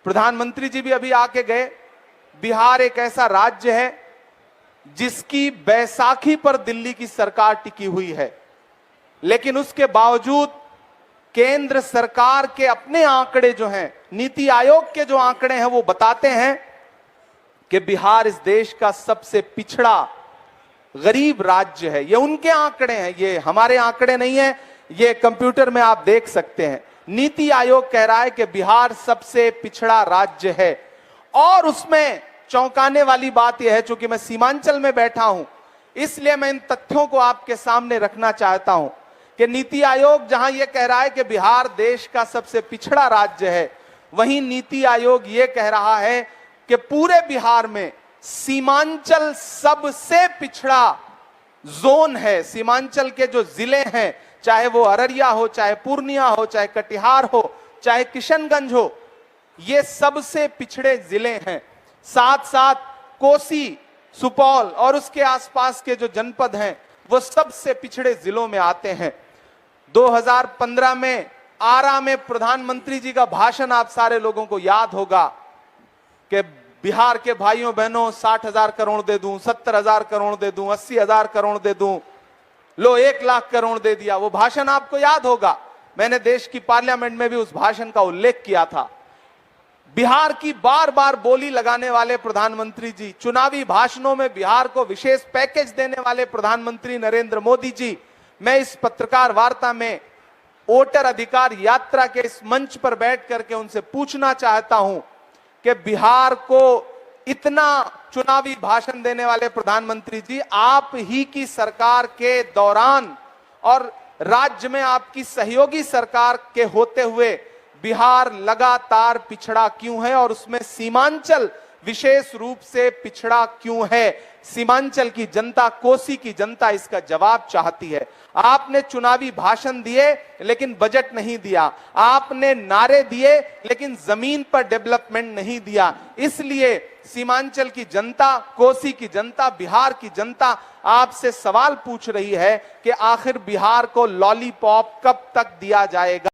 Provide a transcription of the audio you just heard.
प्रधानमंत्री जी भी अभी आके गए। बिहार एक ऐसा राज्य है जिसकी बैसाखी पर दिल्ली की सरकार टिकी हुई है, लेकिन उसके बावजूद केंद्र सरकार के अपने आंकड़े जो हैं, नीति आयोग के जो आंकड़े हैं, वो बताते हैं कि बिहार इस देश का सबसे पिछड़ा गरीब राज्य है। ये उनके आंकड़े हैं, ये हमारे आंकड़े नहीं है, ये कंप्यूटर में आप देख सकते हैं। नीति आयोग कह रहा है कि बिहार सबसे पिछड़ा राज्य है। और उसमें चौंकाने वाली बात यह है, चूंकि मैं सीमांचल में बैठा हूं, इसलिए मैं इन तथ्यों को आपके सामने रखना चाहता हूं कि नीति आयोग जहां यह कह रहा है कि बिहार देश का सबसे पिछड़ा राज्य है, वहीं नीति आयोग यह कह रहा है कि पूरे बिहार में सीमांचल सबसे पिछड़ा जोन है। सीमांचल के जो जिले हैं, चाहे वो अररिया हो, चाहे पूर्णिया हो, चाहे कटिहार हो, चाहे किशनगंज हो, ये सबसे पिछड़े जिले हैं। साथ साथ कोसी, सुपौल और उसके आसपास के जो जनपद हैं, वो सबसे पिछड़े जिलों में आते हैं। 2015 में आरा में प्रधानमंत्री जी का भाषण आप सारे लोगों को याद होगा कि बिहार के भाइयों बहनों 60,000 करोड़ दे दूं, 70,000 करोड़ दे दूं, 80,000 करोड़ दे दूं, लो 1 लाख करोड़ दे दिया। वो भाषण आपको याद होगा, मैंने देश की पार्लियामेंट में भी उस भाषण का उल्लेख किया था। बिहार की बार बार बोली लगाने वाले प्रधानमंत्री जी, चुनावी भाषणों में बिहार को विशेष पैकेज देने वाले प्रधानमंत्री नरेंद्र मोदी जी, मैं इस पत्रकार वार्ता में वोटर अधिकार यात्रा के इस मंच पर बैठ करके उनसे पूछना चाहता हूं कि बिहार को इतना चुनावी भाषण देने वाले प्रधानमंत्री जी, आप ही की सरकार के दौरान और राज्य में आपकी सहयोगी सरकार के होते हुए बिहार लगातार पिछड़ा क्यों है, और उसमें सीमांचल विशेष रूप से पिछड़ा क्यों है? सीमांचल की जनता, कोसी की जनता इसका जवाब चाहती है। आपने चुनावी भाषण दिए लेकिन बजट नहीं दिया, आपने नारे दिए लेकिन जमीन पर डेवलपमेंट नहीं दिया। इसलिए सीमांचल की जनता, कोसी की जनता, बिहार की जनता आपसे सवाल पूछ रही है कि आखिर बिहार को लॉलीपॉप कब तक दिया जाएगा।